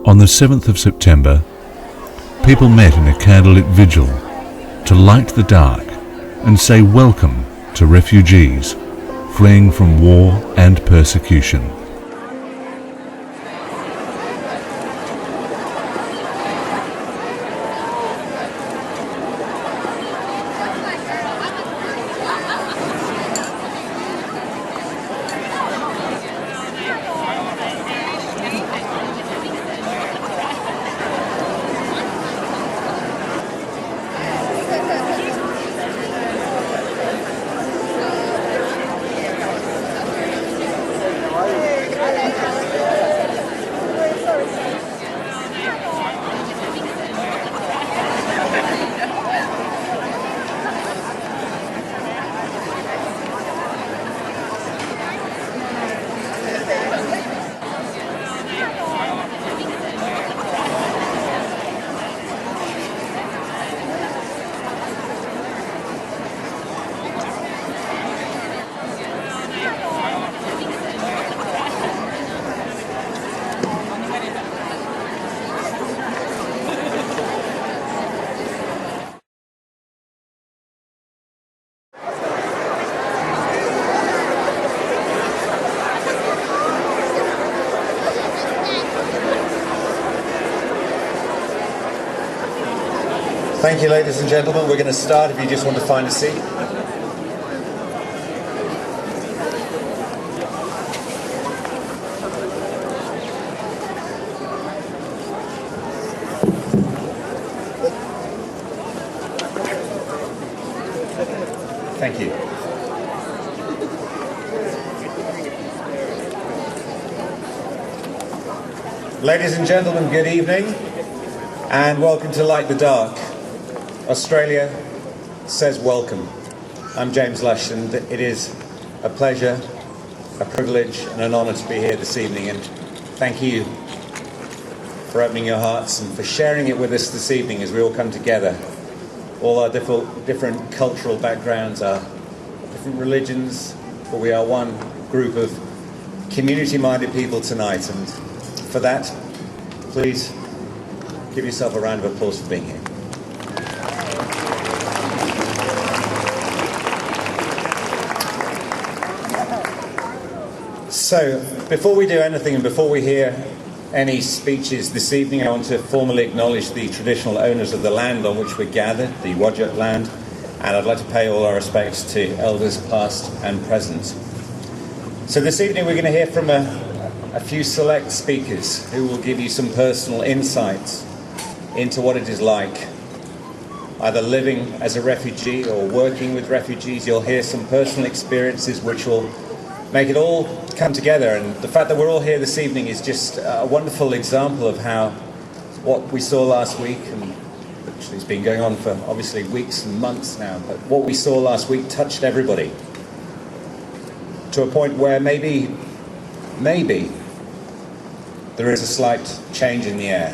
On the 7th of September, people met in a candlelit vigil to light the dark and say welcome to refugees fleeing from war and persecution. Thank you, ladies and gentlemen. We're going to start if you just want to find a seat. Thank you. Ladies and gentlemen, good evening and welcome to Light the Dark. Australia says welcome. I'm James Lush, and it is a pleasure, a privilege and an honour to be here this evening, and thank you for opening your hearts and for sharing it with us this evening as we all come together. All our different cultural backgrounds, our different religions, but we are one group of community-minded people tonight, and for that, please give yourself a round of applause for being here. So, before we do anything and before we hear any speeches this evening, I want to formally acknowledge the traditional owners of the land on which we're gathered, the Whadjuk land, and I'd like to pay all our respects to elders past and present. So this evening we're going to hear from a few select speakers who will give you some personal insights into what it is like either living as a refugee or working with refugees. You'll hear some personal experiences which will make it all come together, and the fact that we're all here this evening is just a wonderful example of how what we saw last week, and actually it's been going on for obviously weeks and months now, but what we saw last week touched everybody to a point where maybe there is a slight change in the air.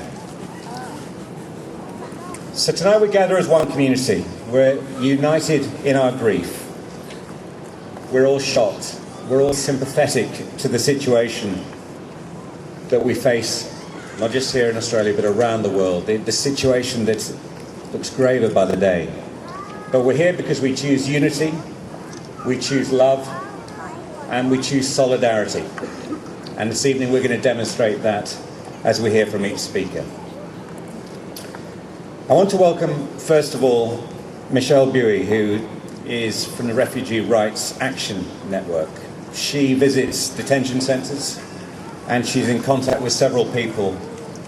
So tonight we gather as one community. We're united in our grief. We're all shocked. We're all sympathetic to the situation that we face, not just here in Australia, but around the world. The situation that looks graver by the day. But we're here because we choose unity, we choose love, and we choose solidarity. And this evening we're going to demonstrate that as we hear from each speaker. I want to welcome, first of all, Michelle Buey, who is from the Refugee Rights Action Network. She visits detention centres and she's in contact with several people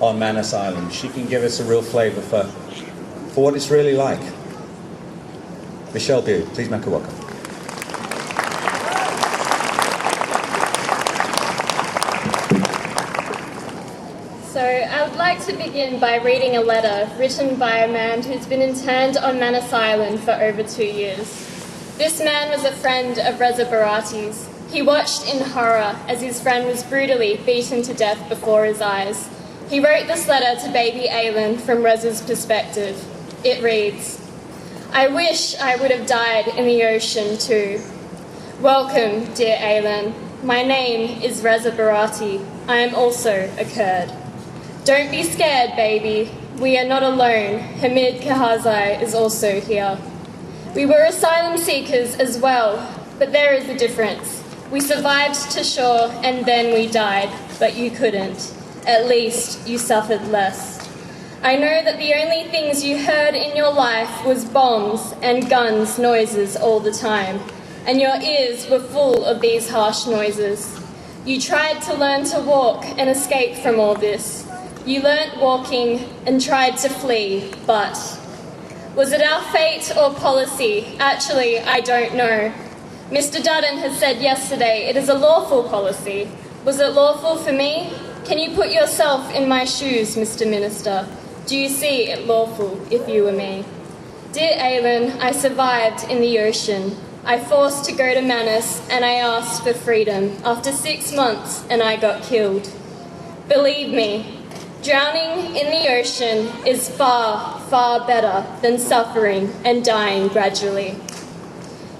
on Manus Island. She can give us a real flavour for what it's really like. Michelle Buey, please make her welcome. So I would like to begin by reading a letter written by a man who's been interned on Manus Island for over 2 years. This man was a friend of Reza Barati's. He watched in horror as his friend was brutally beaten to death before his eyes. He wrote this letter to baby Aylin from Reza's perspective. It reads, "I wish I would have died in the ocean too. Welcome, dear Aylin. My name is Reza Barati. I am also a Kurd. Don't be scared, baby. We are not alone. Hamid Kahazai is also here. We were asylum seekers as well, but there is a difference. We survived to shore and then we died, but you couldn't. At least you suffered less. I know that the only things you heard in your life was bombs and guns noises all the time, and your ears were full of these harsh noises. You tried to learn to walk and escape from all this. You learnt walking and tried to flee, but was it our fate or policy? Actually, I don't know. Mr. Dutton has said yesterday it is a lawful policy. Was it lawful for me? Can you put yourself in my shoes, Mr. Minister? Do you see it lawful if you were me? Dear Aylin, I survived in the ocean. I forced to go to Manus and I asked for freedom after 6 months and I got killed. Believe me, drowning in the ocean is far, far better than suffering and dying gradually.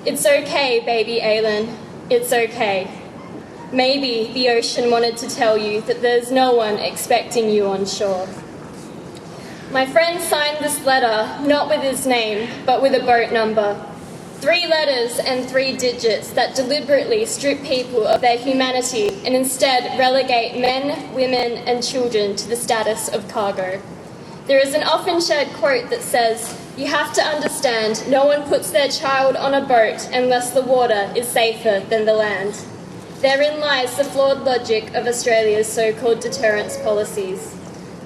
It's okay, baby Aylin. It's okay. Maybe the ocean wanted to tell you that there's no one expecting you on shore. My friend signed this letter not with his name, but with a boat number. 3 letters and 3 digits that deliberately strip people of their humanity and instead relegate men, women and children to the status of cargo. There is an often shared quote that says, "You have to understand, no one puts their child on a boat unless the water is safer than the land." Therein lies the flawed logic of Australia's so-called deterrence policies.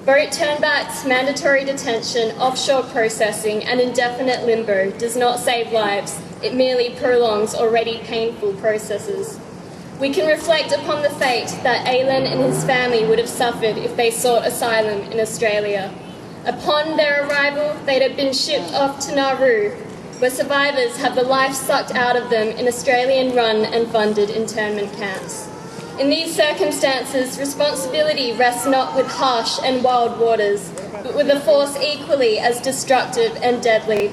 Boat turnbacks, mandatory detention, offshore processing and indefinite limbo does not save lives, it merely prolongs already painful processes. We can reflect upon the fate that Aylin and his family would have suffered if they sought asylum in Australia. Upon their arrival, they'd have been shipped off to Nauru, where survivors have the life sucked out of them in Australian-run and funded internment camps. In these circumstances, responsibility rests not with harsh and wild waters, but with a force equally as destructive and deadly.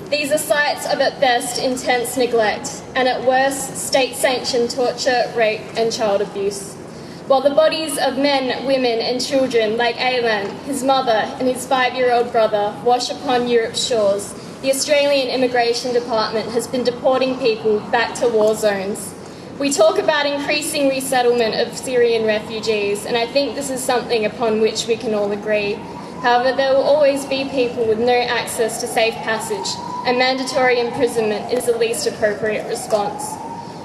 These are sites of at best intense neglect, and at worst state-sanctioned torture, rape and child abuse. While the bodies of men, women and children like Aylan, his mother and his 5-year-old brother wash upon Europe's shores, the Australian Immigration Department has been deporting people back to war zones. We talk about increasing resettlement of Syrian refugees, and I think this is something upon which we can all agree. However, there will always be people with no access to safe passage, and mandatory imprisonment is the least appropriate response.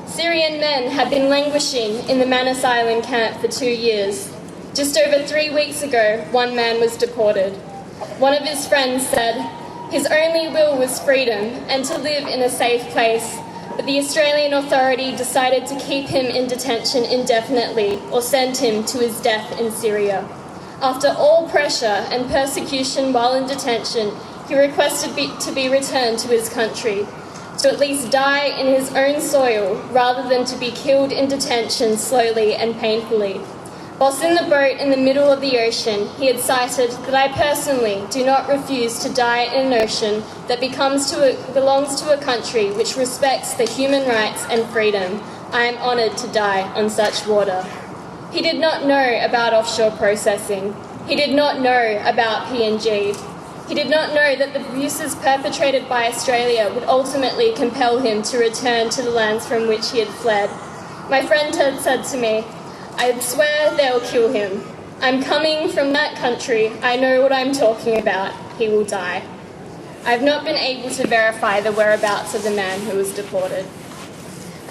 Syrian men have been languishing in the Manus Island camp for 2 years. Just over 3 weeks ago, one man was deported. One of his friends said his only will was freedom and to live in a safe place, but the Australian Authority decided to keep him in detention indefinitely or send him to his death in Syria. After all pressure and persecution while in detention, he requested to be returned to his country, to at least die in his own soil rather than to be killed in detention slowly and painfully. Whilst in the boat in the middle of the ocean, he had cited that I personally do not refuse to die in an ocean that belongs to a country which respects the human rights and freedom. I am honoured to die on such water. He did not know about offshore processing. He did not know about PNG. He did not know that the abuses perpetrated by Australia would ultimately compel him to return to the lands from which he had fled. My friend had said to me, "I swear they'll kill him. I'm coming from that country. I know what I'm talking about. He will die." I've not been able to verify the whereabouts of the man who was deported.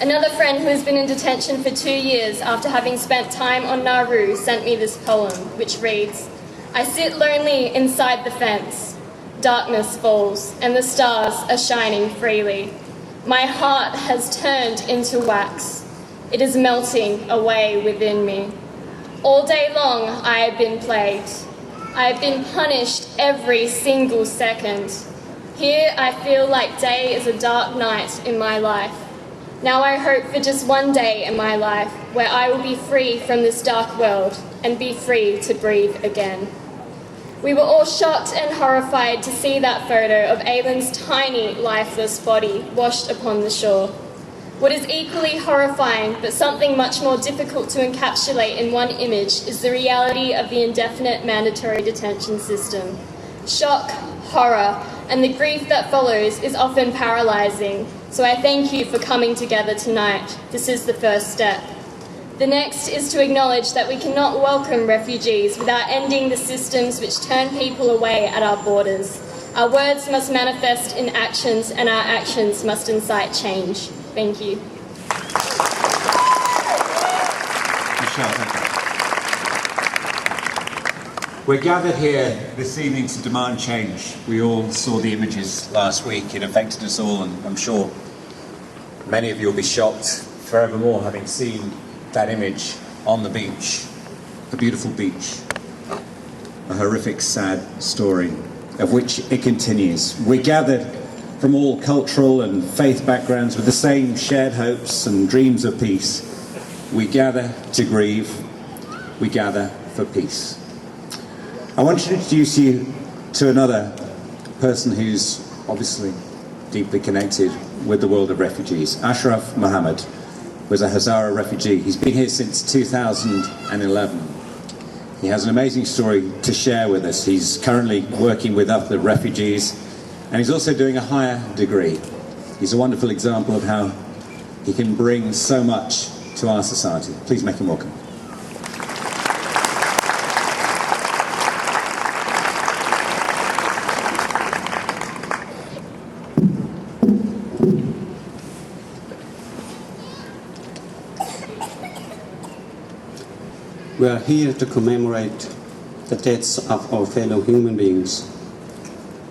Another friend who has been in detention for 2 years after having spent time on Nauru sent me this poem, which reads, "I sit lonely inside the fence. Darkness falls and the stars are shining freely. My heart has turned into wax. It is melting away within me. All day long I have been plagued. I have been punished every single second. Here I feel like day is a dark night in my life. Now I hope for just one day in my life where I will be free from this dark world and be free to breathe again." We were all shocked and horrified to see that photo of Aylan's tiny, lifeless body washed upon the shore. What is equally horrifying, but something much more difficult to encapsulate in one image, is the reality of the indefinite mandatory detention system. Shock, horror, and the grief that follows is often paralysing, so I thank you for coming together tonight. This is the first step. The next is to acknowledge that we cannot welcome refugees without ending the systems which turn people away at our borders. Our words must manifest in actions, and our actions must incite change. Thank you. Michelle, thank you. We're gathered here this evening to demand change. We all saw the images last week. It affected us all, and I'm sure many of you will be shocked forevermore having seen that image on the beach, a beautiful beach, a horrific, sad story of which it continues. We're gathered from all cultural and faith backgrounds with the same shared hopes and dreams of peace. We gather to grieve. We gather for peace. I want to introduce you to another person who's obviously deeply connected with the world of refugees. Ashraf Mohammad was a Hazara refugee. He's been here since 2011. He has an amazing story to share with us. He's currently working with other refugees, and he's also doing a higher degree. He's a wonderful example of how he can bring so much to our society. Please make him welcome. We are here to commemorate the deaths of our fellow human beings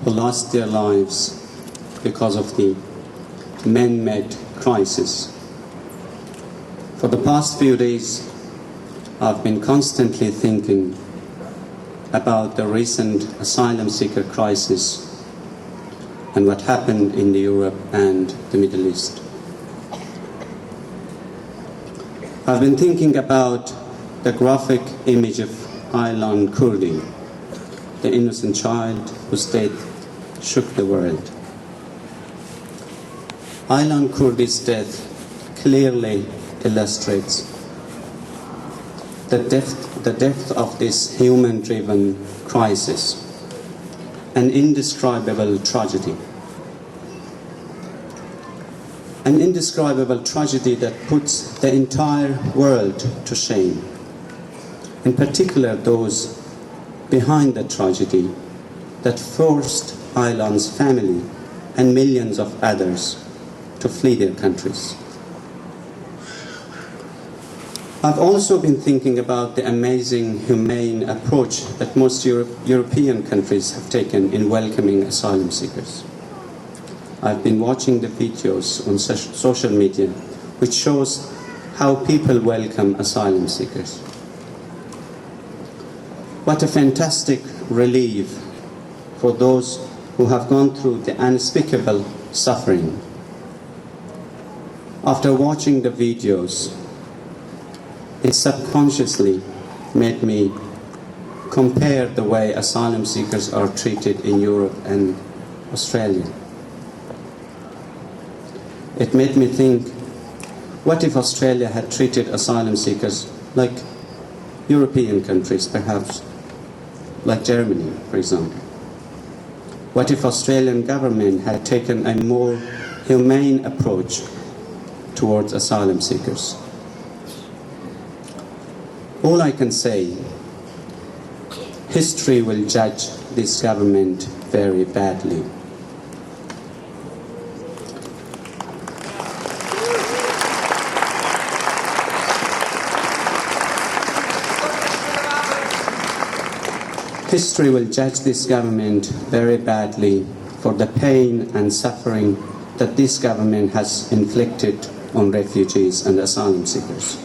who lost their lives because of the man-made crisis. For the past few days, I've been constantly thinking about the recent asylum seeker crisis and what happened in Europe and the Middle East. I've been thinking about the graphic image of Aylan Kurdi, the innocent child whose death shook the world. Aylan Kurdi's death clearly illustrates the depth of this human-driven crisis, an indescribable tragedy. An indescribable tragedy that puts the entire world to shame. In particular, those behind the tragedy that forced Aylan's family and millions of others to flee their countries. I've also been thinking about the amazing, humane approach that most European countries have taken in welcoming asylum seekers. I've been watching the videos on social media which shows how people welcome asylum seekers. What a fantastic relief for those who have gone through the unspeakable suffering. After watching the videos, it subconsciously made me compare the way asylum seekers are treated in Europe and Australia. It made me think, what if Australia had treated asylum seekers like European countries, perhaps like Germany, for example? What if Australian government had taken a more humane approach towards asylum seekers? All I can say, history will judge this government very badly. History will judge this government very badly for the pain and suffering that this government has inflicted on refugees and asylum seekers.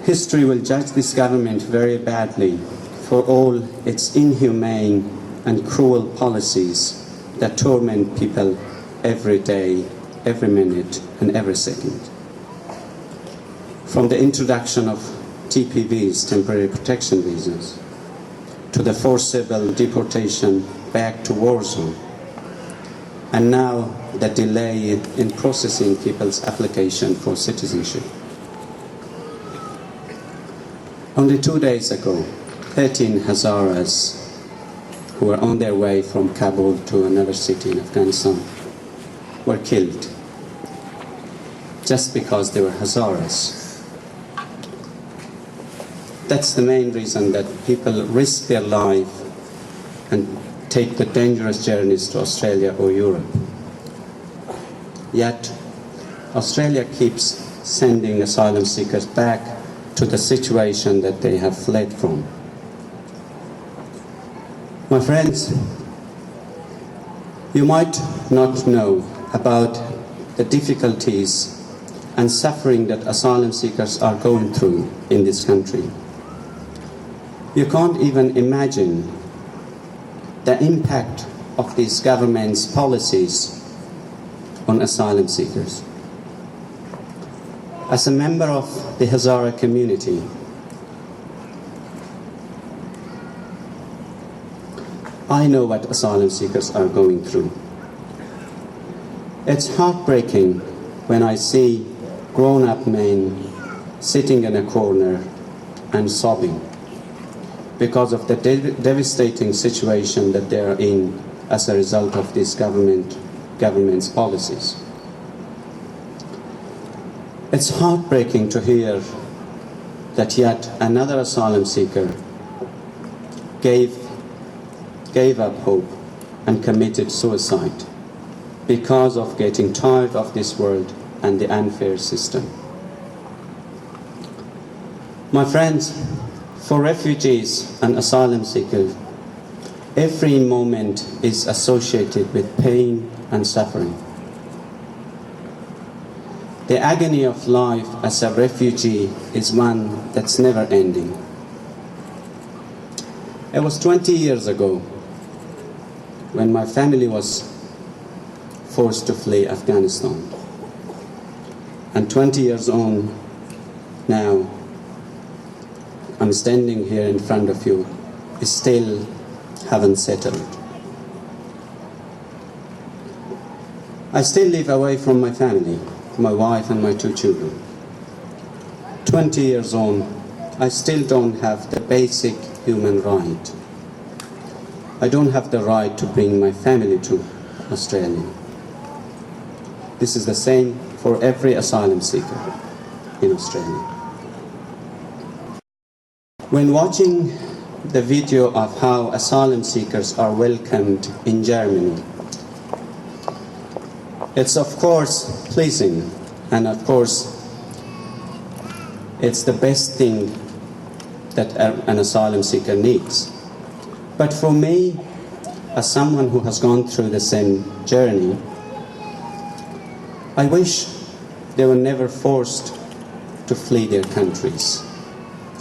History will judge this government very badly for all its inhumane and cruel policies that torment people every day, every minute, and every second. From the introduction of TPVs, temporary protection visas, to the forcible deportation back to war zone, and now the delay in processing people's application for citizenship. Only 2 days ago, 13 Hazaras who were on their way from Kabul to another city in Afghanistan were killed just because they were Hazaras. That's the main reason that people risk their life and take the dangerous journeys to Australia or Europe. Yet, Australia keeps sending asylum seekers back to the situation that they have fled from. My friends, you might not know about the difficulties and suffering that asylum seekers are going through in this country. You can't even imagine the impact of these government's policies on asylum seekers. As a member of the Hazara community, I know what asylum seekers are going through. It's heartbreaking when I see grown-up men sitting in a corner and sobbing because of the devastating situation that they are in as a result of this government's policies. It's heartbreaking to hear that yet another asylum seeker gave up hope and committed suicide because of getting tired of this world and the unfair system. My friends, for refugees and asylum seekers, every moment is associated with pain and suffering. The agony of life as a refugee is one that's never ending. It was 20 years ago when my family was forced to flee Afghanistan. And 20 years on now, I'm standing here in front of you, still haven't settled. I still live away from my family, my wife and my 2 children. 20 years on, I still don't have the basic human right. I don't have the right to bring my family to Australia. This is the same for every asylum seeker in Australia. When watching the video of how asylum seekers are welcomed in Germany, it's of course pleasing, and of course it's the best thing that an asylum seeker needs. But for me, as someone who has gone through the same journey, I wish they were never forced to flee their countries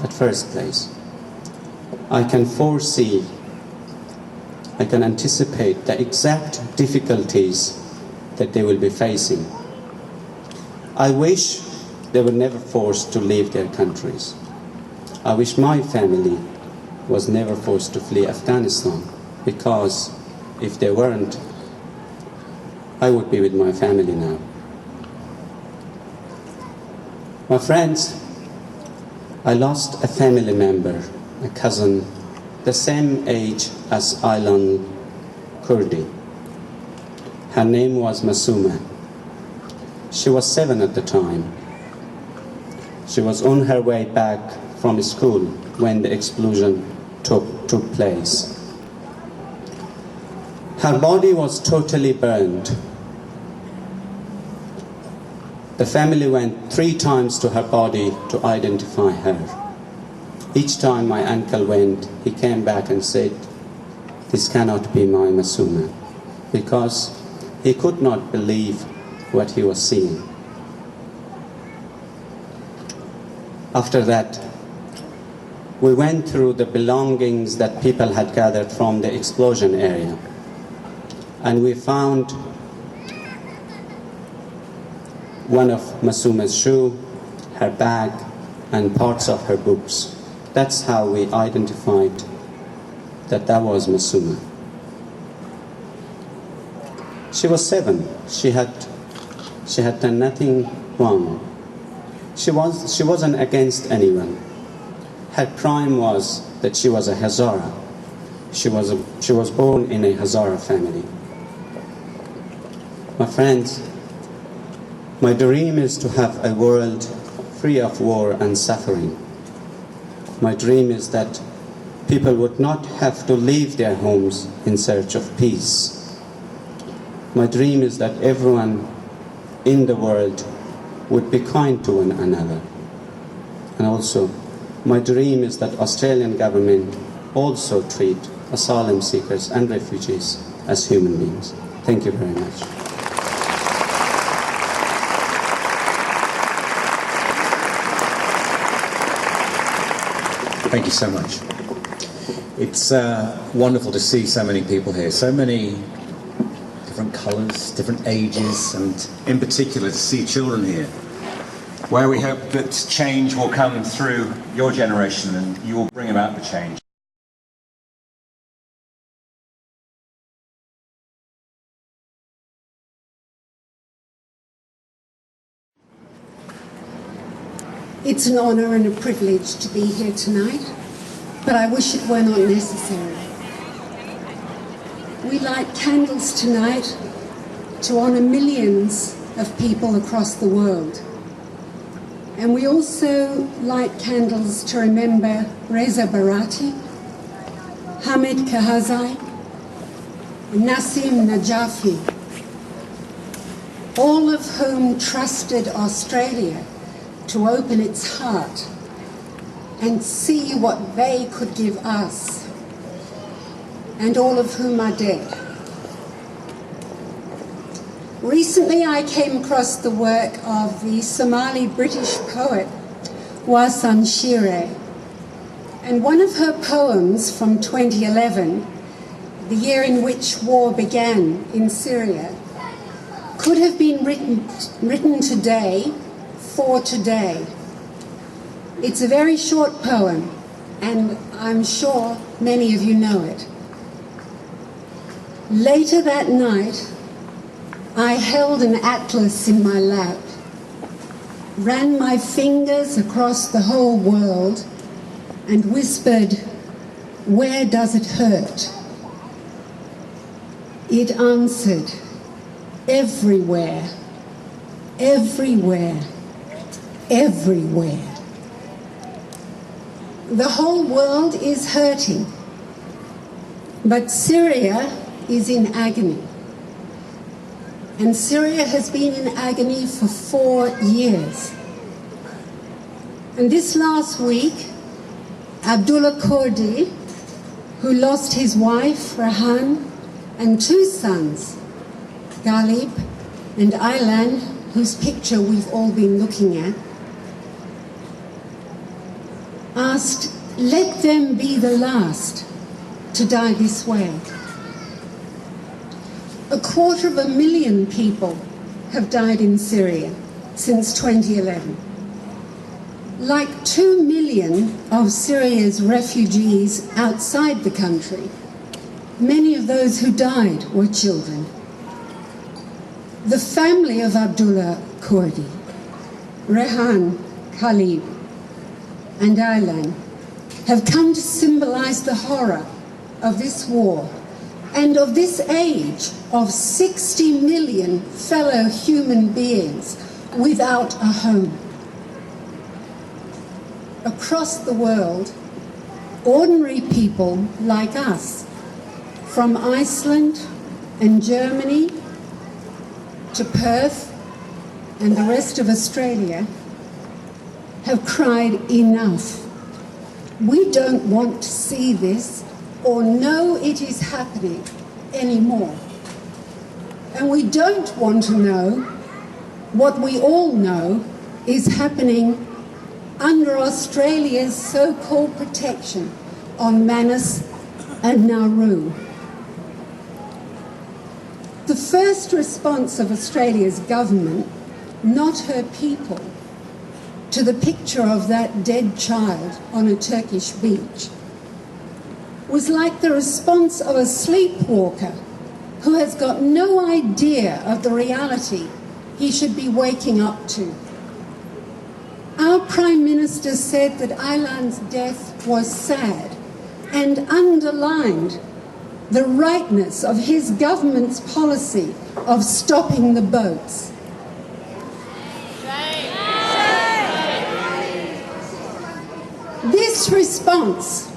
at first place. I can foresee, I can anticipate the exact difficulties that they will be facing. I wish they were never forced to leave their countries. I wish my family was never forced to flee Afghanistan, because if they weren't, I would be with my family now. My friends, I lost a family member, a cousin, the same age as Aylan Kurdi. Her name was Masuma. She was 7 at the time. She was on her way back from school when the explosion took place. Her body was totally burned. The family went 3 times to her body to identify her. Each time my uncle went, he came back and said, "This cannot be my Masuma," because he could not believe what he was seeing. After that, we went through the belongings that people had gathered from the explosion area, and we found one of Masuma's shoes, her bag, and parts of her books. That's how we identified that was Masuma. She was 7. She had done nothing wrong. She wasn't against anyone. Her crime was that she was a Hazara. She was born in a Hazara family. My friends, my dream is to have a world free of war and suffering. My dream is that people would not have to leave their homes in search of peace. My dream is that everyone in the world would be kind to one another. And also, my dream is that Australian government also treat asylum seekers and refugees as human beings. Thank you very much. Thank you so much. It's wonderful to see so many people here, so many different colours, different ages, and in particular to see children here, where we hope that change will come through your generation and you will bring about the change. It's an honour and a privilege to be here tonight, but I wish it were not necessary. We light candles tonight to honour millions of people across the world. And we also light candles to remember Reza Barati, Hamid Karzai, and Nassim Najafi, all of whom trusted Australia to open its heart and see what they could give us, and all of whom are dead. Recently I came across the work of the Somali-British poet Warsan Shire, and one of her poems from 2011, the year in which war began in Syria, could have been written today for today. It's a very short poem, and I'm sure many of you know it. Later that night, I held an atlas in my lap, ran my fingers across the whole world, and whispered, "Where does it hurt?" It answered, "Everywhere, everywhere, everywhere." The whole world is hurting, but Syria is in agony. And Syria has been in agony for 4 years. And this last week, Abdullah Kurdi, who lost his wife, Rehan, and 2 sons, Ghalib and Aylan, whose picture we've all been looking at, asked, "Let them be the last to die this way." 250,000 people have died in Syria since 2011. Like 2 million of Syria's refugees outside the country, many of those who died were children. The family of Abdullah Kurdi, Rehan, Ghalib, and Aylan have come to symbolize the horror of this war and of this age of 60 million fellow human beings without a home. Across the world, ordinary people like us, from Iceland and Germany to Perth and the rest of Australia, have cried enough. We don't want to see this or know it is happening anymore. And we don't want to know what we all know is happening under Australia's so-called protection on Manus and Nauru. The first response of Australia's government, not her people, to the picture of that dead child on a Turkish beach was like the response of a sleepwalker who has got no idea of the reality he should be waking up to. Our Prime Minister said that Aylan's death was sad and underlined the rightness of his government's policy of stopping the boats. This response,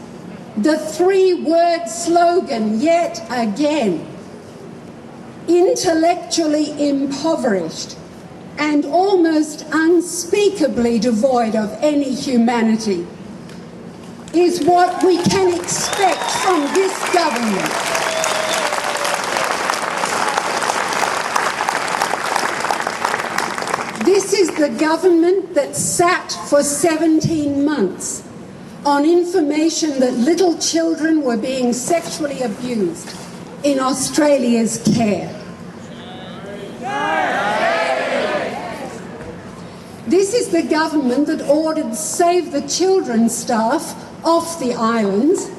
the three-word slogan yet again, intellectually impoverished and almost unspeakably devoid of any humanity, is what we can expect from this government. This is the government that sat for 17 months on information that little children were being sexually abused in Australia's care. This is the government that ordered Save the Children staff off the islands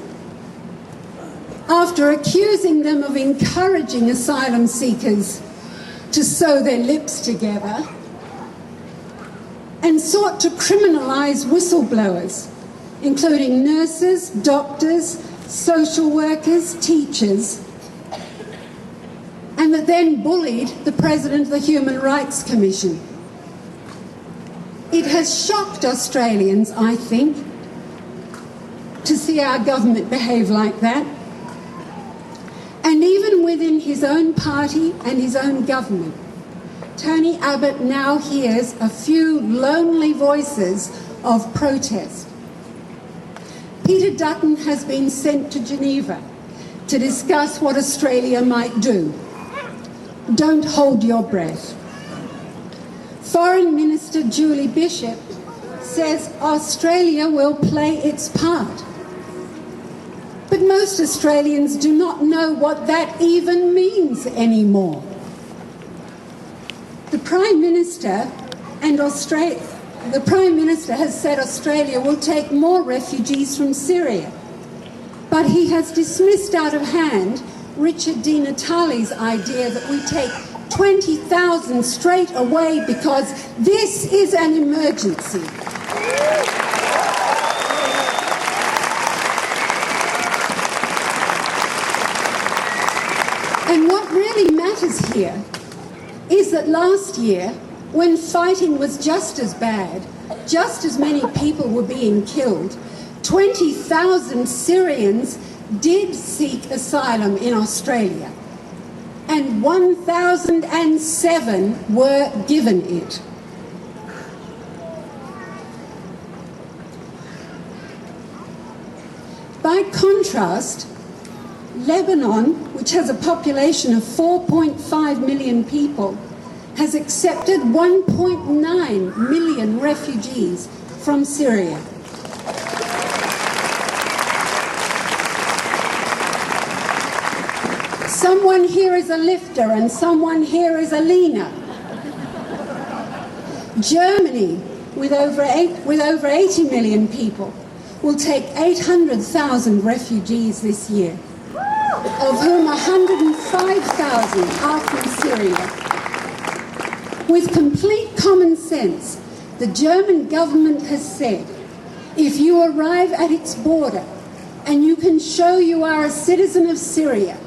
after accusing them of encouraging asylum seekers to sew their lips together, and sought to criminalise whistleblowers, including nurses, doctors, social workers, teachers, and that then bullied the President of the Human Rights Commission. It has shocked Australians, I think, to see our government behave like that. And even within his own party and his own government, Tony Abbott now hears a few lonely voices of protest. Peter Dutton has been sent to Geneva to discuss what Australia might do. Don't hold your breath. Foreign Minister Julie Bishop says Australia will play its part. But most Australians do not know what that even means anymore. The Prime Minister has said Australia will take more refugees from Syria, but he has dismissed out of hand Richard Di Natale's idea that we take 20,000 straight away because this is an emergency. And what really matters here is that last year, when fighting was just as bad, just as many people were being killed, 20,000 Syrians did seek asylum in Australia, and 1,007 were given it. By contrast, Lebanon, which has a population of 4.5 million people, has accepted 1.9 million refugees from Syria. Someone here is a lifter and someone here is a leaner. Germany, with over 80 million people, will take 800,000 refugees this year, of whom 105,000 are from Syria. With complete common sense, the German government has said, if you arrive at its border and you can show you are a citizen of Syria,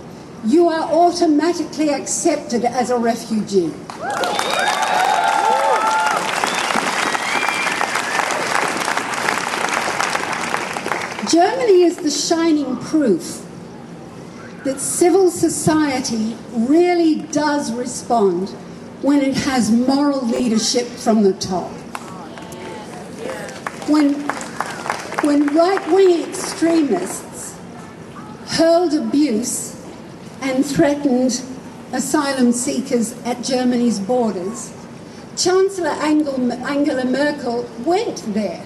you are automatically accepted as a refugee. Germany is the shining proof that civil society really does respond when it has moral leadership from the top. When right-wing extremists hurled abuse and threatened asylum seekers at Germany's borders, Chancellor Angela Merkel went there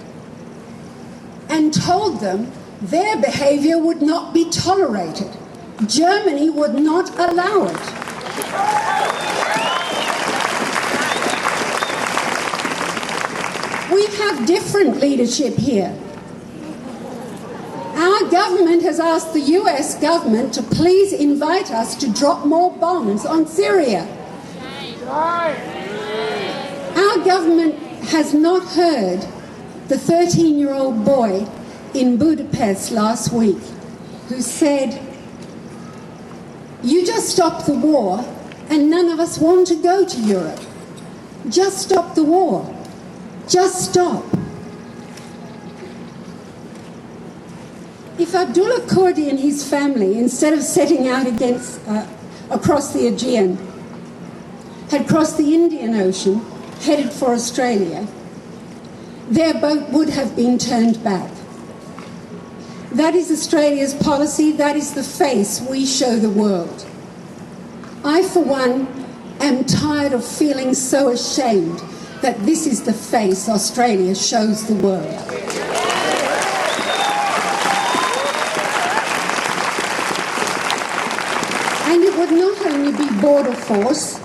and told them their behaviour would not be tolerated. Germany would not allow it. We have different leadership here. Our Our government has asked the US government to please invite us to drop more bombs on Syria. Our government has not heard the 13-year-old boy in Budapest last week who said, "You just stop the war and none of us want to go to Europe. Just stop the war. Just stop." If Abdullah Kurdi and his family, instead of setting out across the Aegean, had crossed the Indian Ocean, headed for Australia, their boat would have been turned back. That is Australia's policy. That is the face we show the world. I, for one, am tired of feeling so ashamed that this is the face Australia shows the world. And it would not only be Border Force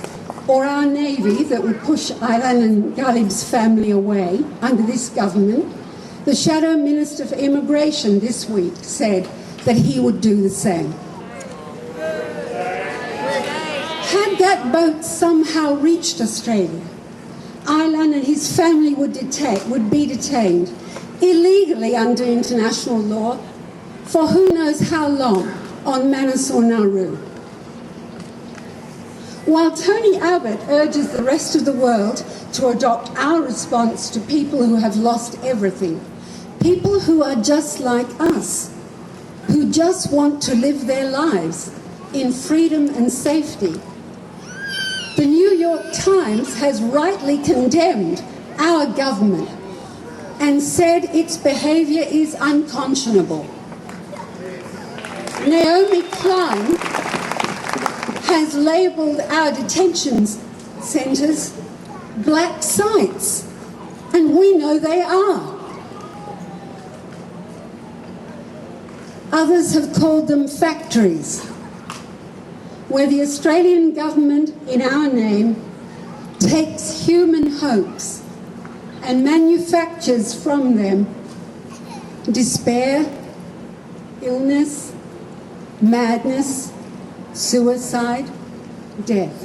or our Navy that would push Aylan and Ghalib's family away under this government. The Shadow Minister for Immigration this week said that he would do the same. Had that boat somehow reached Australia, Aylan and his family would be detained illegally under international law for who knows how long on Manus or Nauru. While Tony Abbott urges the rest of the world to adopt our response to people who have lost everything, people who are just like us, who just want to live their lives in freedom and safety, the New York Times has rightly condemned our government and said its behaviour is unconscionable. Naomi Klein has labelled our detention centres black sites, and we know they are. Others have called them factories, where the Australian government, in our name, takes human hopes and manufactures from them despair, illness, madness, suicide, death.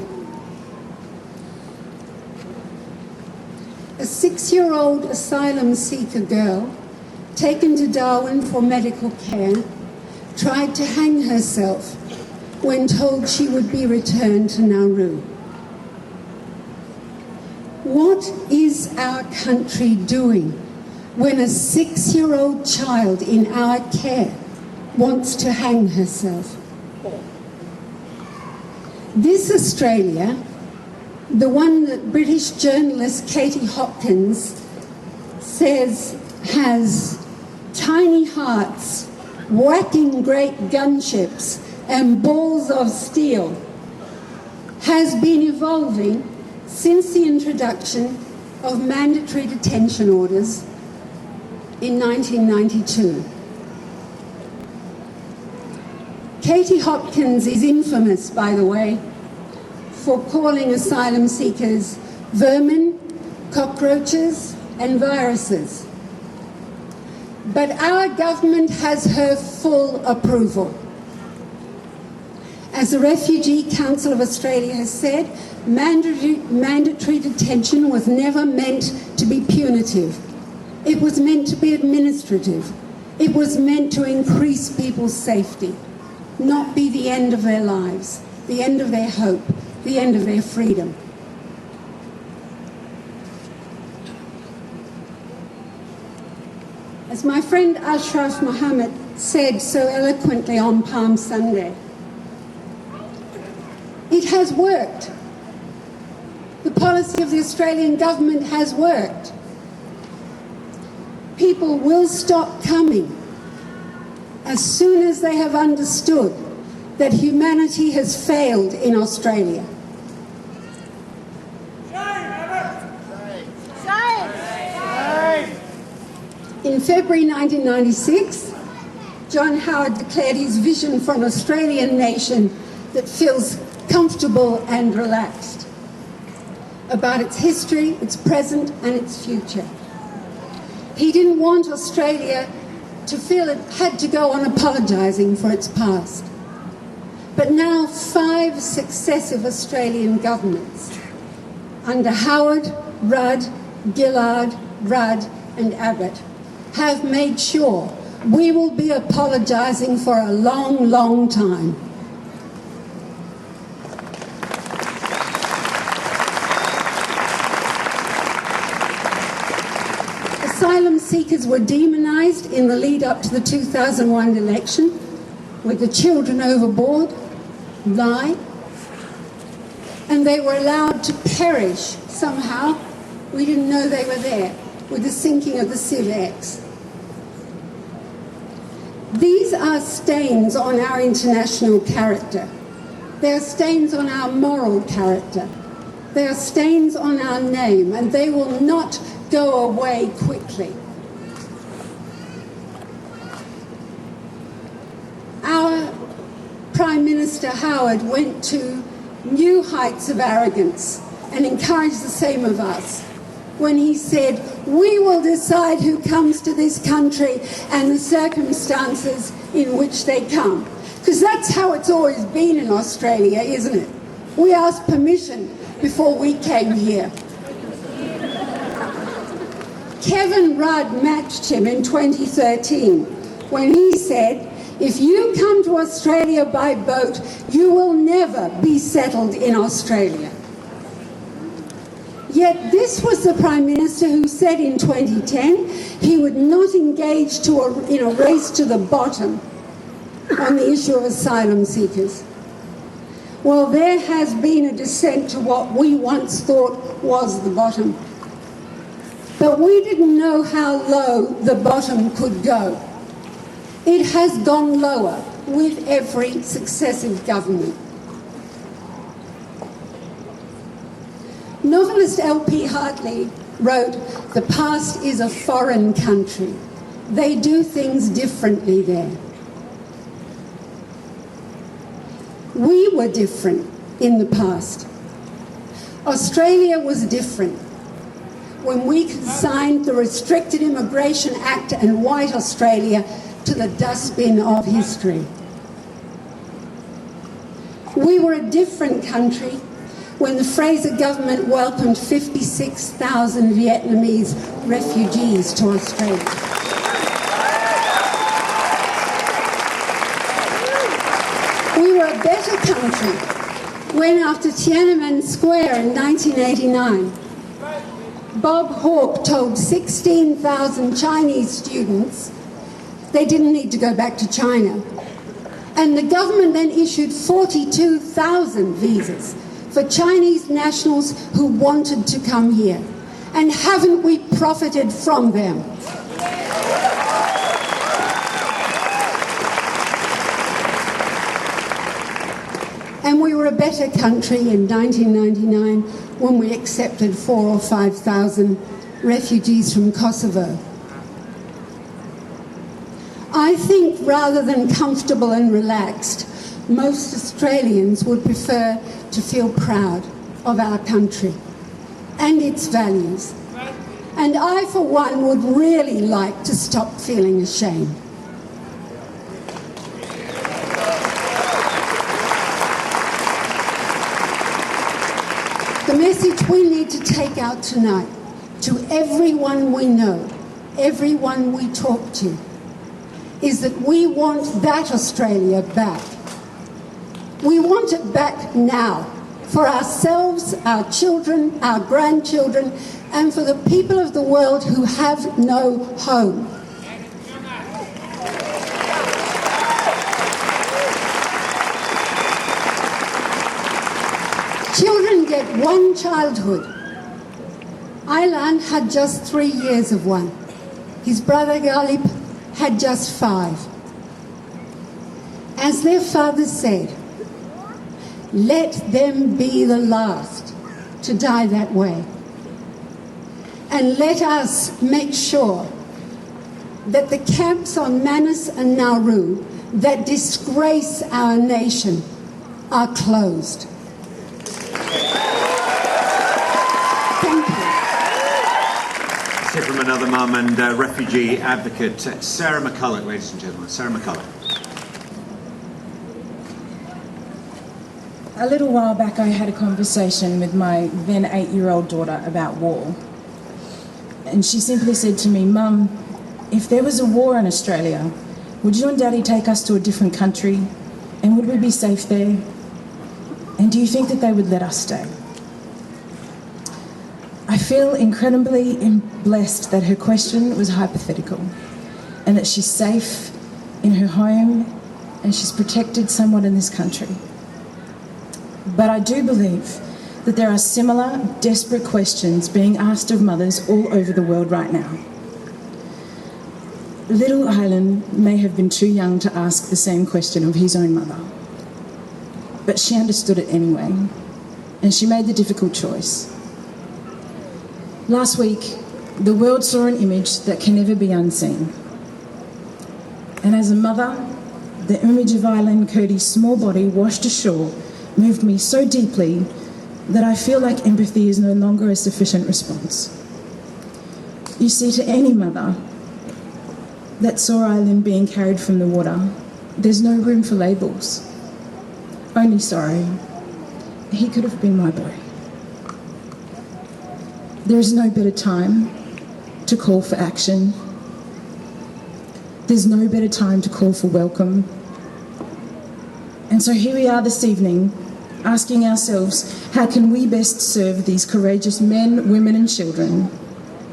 A 6-year-old asylum seeker girl taken to Darwin for medical care tried to hang herself when told she would be returned to Nauru. What is our country doing when a 6-year-old child in our care wants to hang herself? This Australia, the one that British journalist Katie Hopkins says has tiny hearts, whacking great gunships and balls of steel, has been evolving since the introduction of mandatory detention orders in 1992. Katie Hopkins is infamous, by the way, for calling asylum seekers vermin, cockroaches, and viruses. But our government has her full approval. As the Refugee Council of Australia has said, mandatory detention was never meant to be punitive. It was meant to be administrative. It was meant to increase people's safety, not be the end of their lives, the end of their hope, the end of their freedom. As my friend Ashraf Mohammad said so eloquently on Palm Sunday, it has worked. The policy of the Australian government has worked. People will stop coming as soon as they have understood that humanity has failed in Australia. In February 1996, John Howard declared his vision for an Australian nation that feels comfortable and relaxed about its history, its present and its future. He didn't want Australia to feel it had to go on apologising for its past. But now 5 successive Australian governments, under Howard, Rudd, Gillard, Rudd and Abbott, have made sure we will be apologising for a long, long time. Asylum seekers were demonised in the lead up to the 2001 election, with the children overboard, lie, and they were allowed to perish somehow. We didn't know they were there, with the sinking of the Civ X. These are stains on our international character. They are stains on our moral character. They are stains on our name, and they will not go away quickly. Our Prime Minister Howard went to new heights of arrogance and encouraged the same of us when he said, "We will decide who comes to this country and the circumstances in which they come." Because that's how it's always been in Australia, isn't it? We asked permission before we came here. Kevin Rudd matched him in 2013 when he said, "If you come to Australia by boat, you will never be settled in Australia." Yet this was the Prime Minister who said in 2010 he would not engage in a race to the bottom on the issue of asylum seekers. Well, there has been a descent to what we once thought was the bottom. But we didn't know how low the bottom could go. It has gone lower with every successive government. Novelist L.P. Hartley wrote, "The past is a foreign country. They do things differently there." We were different in the past. Australia was different when we consigned the Restricted Immigration Act and White Australia to the dustbin of history. We were a different country when the Fraser government welcomed 56,000 Vietnamese refugees to Australia. We were a better country when, after Tiananmen Square in 1989, Bob Hawke told 16,000 Chinese students they didn't need to go back to China. And the government then issued 42,000 visas for Chinese nationals who wanted to come here. And haven't we profited from them? And we were a better country in 1999 when we accepted 4,000 or 5,000 refugees from Kosovo. I think rather than comfortable and relaxed, most Australians would prefer to feel proud of our country and its values. And I, for one, would really like to stop feeling ashamed. The message we need to take out tonight to everyone we know, everyone we talk to, is that we want that Australia back. We want it back now, for ourselves, our children, our grandchildren, and for the people of the world who have no home. Children get one childhood. Aylan had just 3 years of one. His brother Galip had just 5. As their father said, let them be the last to die that way. And let us make sure that the camps on Manus and Nauru that disgrace our nation are closed. Thank you. From another mother, mum, and refugee advocate Sera McCulloch, ladies and gentlemen. Sera McCulloch. A little while back I had a conversation with my then 8-year-old daughter about war. And she simply said to me, "Mum, if there was a war in Australia, would you and Daddy take us to a different country? And would we be safe there? And do you think that they would let us stay?" I feel incredibly blessed that her question was hypothetical and that she's safe in her home and she's protected somewhat in this country. But I do believe that there are similar desperate questions being asked of mothers all over the world right now. Little Ilan may have been too young to ask the same question of his own mother, but she understood it anyway, and she made the difficult choice. Last week, the world saw an image that can never be unseen. And as a mother, the image of Ilan Cody's small body washed ashore moved me so deeply that I feel like empathy is no longer a sufficient response. You see, to any mother that saw Ilan being carried from the water, there's no room for labels. Only sorry. He could have been my boy. There is no better time to call for action. There's no better time to call for welcome. And so here we are this evening, asking ourselves, how can we best serve these courageous men, women and children,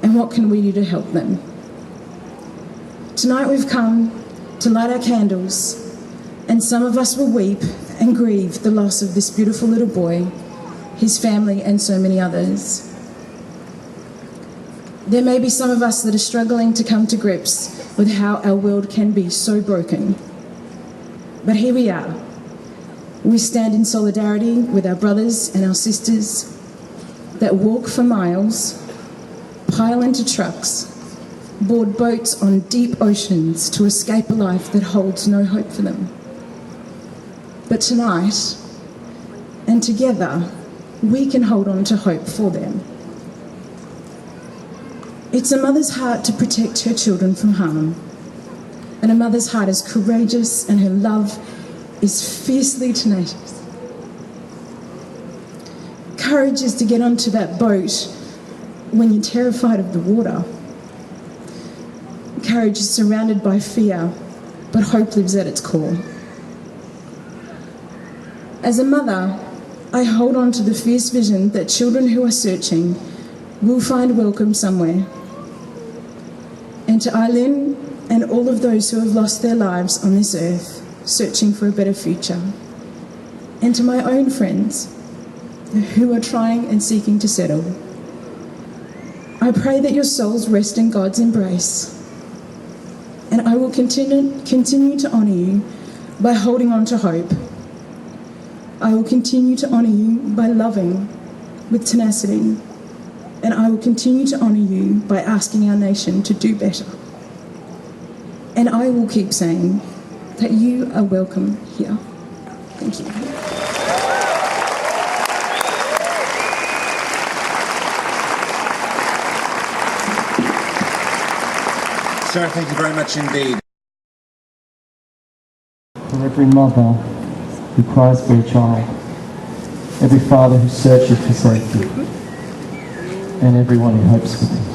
and what can we do to help them? Tonight we've come to light our candles, and some of us will weep and grieve the loss of this beautiful little boy, his family and so many others. There may be some of us that are struggling to come to grips with how our world can be so broken. But here we are. We stand in solidarity with our brothers and our sisters that walk for miles, pile into trucks, board boats on deep oceans to escape a life that holds no hope for them. But tonight, and together, we can hold on to hope for them. It's a mother's heart to protect her children from harm. And a mother's heart is courageous and her love is fiercely tenacious. Courage is to get onto that boat when you're terrified of the water. Courage is surrounded by fear, but hope lives at its core. As a mother, I hold on to the fierce vision that children who are searching will find welcome somewhere. And to Ilan and all of those who have lost their lives on this earth, searching for a better future. And to my own friends who are trying and seeking to settle. I pray that your souls rest in God's embrace. And I will continue to honour you by holding on to hope. I will continue to honour you by loving with tenacity. And I will continue to honour you by asking our nation to do better. And I will keep saying that you are welcome here. Thank you. Sir, thank you very much indeed. For every mother who cries for a child, every father who searches for safety, and everyone who hopes for them.